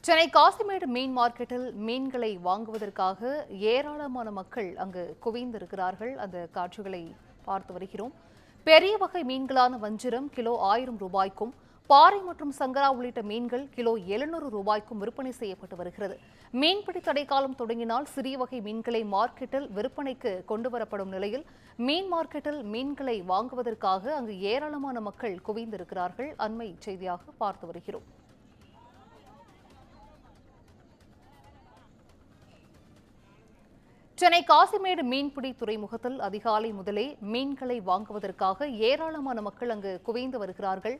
சென்னை காசிமேடு மீன் மார்க்கெட்டில் மீன்களை வாங்குவதற்காக ஏராளமான மக்கள் அங்கு குவிந்திருக்கிறார்கள். அந்த காட்சிகளை பார்த்து வருகிறோம். பெரிய வகை மீன்களான வஞ்சிரம் கிலோ 1000 ரூபாய்க்கும், பாறை மற்றும் சங்கரா உள்ளிட்ட மீன்கள் கிலோ 700 ரூபாய்க்கும் விற்பனை செய்யப்பட்டு வருகிறது. மீன்பிடி தடைக்காலம் தொடங்கினால் சிறிய வகை மீன்களை மார்க்கெட்டில் விற்பனைக்கு கொண்டுவரப்படும் நிலையில் மீன் மார்க்கெட்டில் மீன்களை வாங்குவதற்காக அங்கு ஏராளமான மக்கள் குவிந்திருக்கிறார்கள். அண்மை செய்தியாக பார்த்து வருகிறோம். சென்னை காசிமேடு மீன்பிடி துறைமுகத்தில் அதிகாலை முதலே மீன்களை வாங்குவதற்காக ஏராளமான மக்கள் அங்கு குவிந்து வருகிறார்கள்.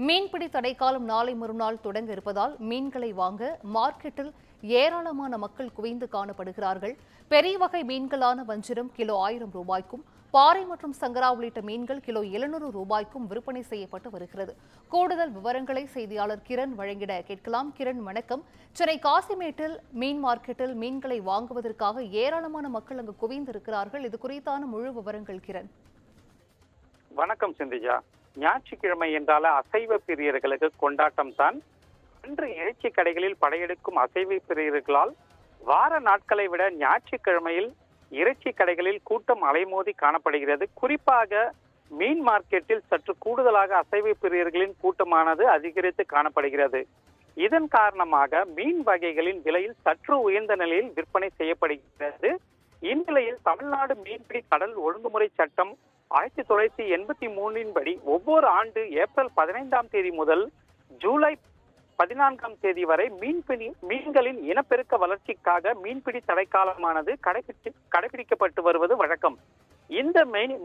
மீன்பிடி தடைக்காலம் நாளை மறுநாள் தொடங்க இருப்பதால் மீன்களை வாங்க மார்க்கெட்டில் ஏராளமான மக்கள் குவிந்து காணப்படுகிறார்கள். பெரிய வகை மீன்களான வஞ்சிரம் கிலோ 1000 ரூபாய்க்கும், பாறை மற்றும் சங்கரா உள்ளிட்ட மீன்கள் கிலோ 700 ரூபாய்க்கும் விற்பனை செய்யப்பட்டு வருகிறது. கூடுதல் விவரங்களை செய்தியாளர் கிரண் வழங்கிட கேட்கலாம். கிரண், வணக்கம். சென்னை காசிமேட்டில் மீன் மார்க்கெட்டில் மீன்களை வாங்குவதற்காக ஏராளமான மக்கள் அங்கு குவிந்திருக்கிறார்கள். இது குறித்தான முழு விவரங்கள் கிரண். வணக்கம் சிந்திஜா. ஞாயிற்றுக்கிழமை என்றால அசைவ பிரியர்களுக்கு கொண்டாட்டம் தான். அன்று இறைச்சி கடைகளில் படையெடுக்கும் அசைவ பிரியர்களால் வார நாட்களை விட ஞாயிற்றுக்கிழமையில் இறைச்சி கடைகளில் கூட்டம் அலைமோதி காணப்படுகிறது. குறிப்பாக மீன் மார்க்கெட்டில் சற்று கூடுதலாக அசைவ பிரியர்களின் கூட்டமானது அதிகரித்து காணப்படுகிறது. இதன் காரணமாக மீன் வகைகளின் விலையில் சற்று உயர்ந்த நிலையில் விற்பனை செய்யப்படுகிறது. இந்நிலையில் தமிழ்நாடு மீன்பிடி கடல் ஒழுங்குமுறை சட்டம் 1983 படி ஒவ்வொரு ஆண்டு ஏப்ரல் 15ஆம் தேதி முதல் ஜூலை 14ஆம் தேதி வரை மீன்களின் இனப்பெருக்க வளர்ச்சிக்காக மீன்பிடி தடைக்காலமானது கடைபிடிக்கப்பட்டு வருவது வழக்கம். இந்த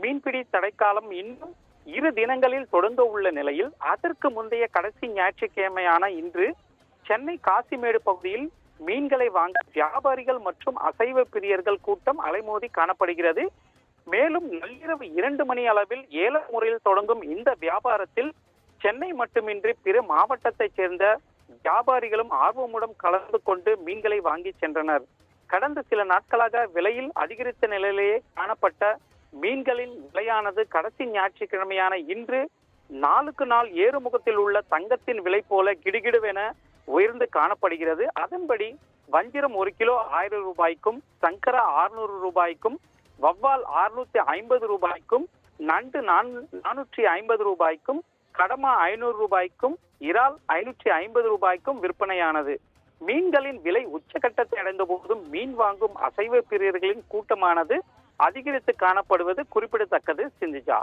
மீன்பிடி தடைக்காலம் இன்னும் 2 தினங்களில் தொடங்க உள்ள நிலையில் அதற்கு முந்தைய கடைசி ஞாயிற்றுக்கிழமையான இன்று சென்னை காசிமேடு பகுதியில் மீன்களை வாங்க வியாபாரிகள் மற்றும் அசைவ பிரியர்கள் கூட்டம் அலைமோதி காணப்படுகிறது. மேலும் நள்ளிரவு 2 மணி அளவில் ஏல முறையில் தொடங்கும் இந்த வியாபாரத்தில் சென்னை மட்டுமின்றி பிற மாவட்டத்தைச் சேர்ந்த வியாபாரிகளும் ஆர்வமுடன் கலந்து கொண்டு மீன்களை வாங்கி சென்றனர். கடந்த சில நாட்களாக விலையில் அதிகரித்த நிலையிலேயே காணப்பட்ட மீன்களின் விலையானது கடைசி ஞாயிற்றுக்கிழமையான இன்று நாளுக்கு நாள் ஏறுமுகத்தில் உள்ள தங்கத்தின் விலை போல கிடுகிடுவென உயர்ந்து காணப்படுகிறது. அதன்படி வஞ்சிரம் 1 கிலோ 1000 ரூபாய்க்கும், சங்கரா 600 ரூபாய்க்கும், வவ்வால் 650 ரூபாய்க்கும், நண்டு 450 ரூபாய்க்கும், கடமா 500 ரூபாய்க்கும், இறால் 550 ரூபாய்க்கும் விற்பனையானது. மீன்களின் விலை உச்சகட்டத்தை அடைந்த போதும் மீன் வாங்கும் அசைவ பிரியர்களின் கூட்டமானது அதிகரித்து காணப்படுவது குறிப்பிடத்தக்கது. சிந்திஜா,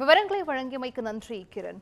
விவரங்களை வழங்கியமைக்கு நன்றி கிரண்.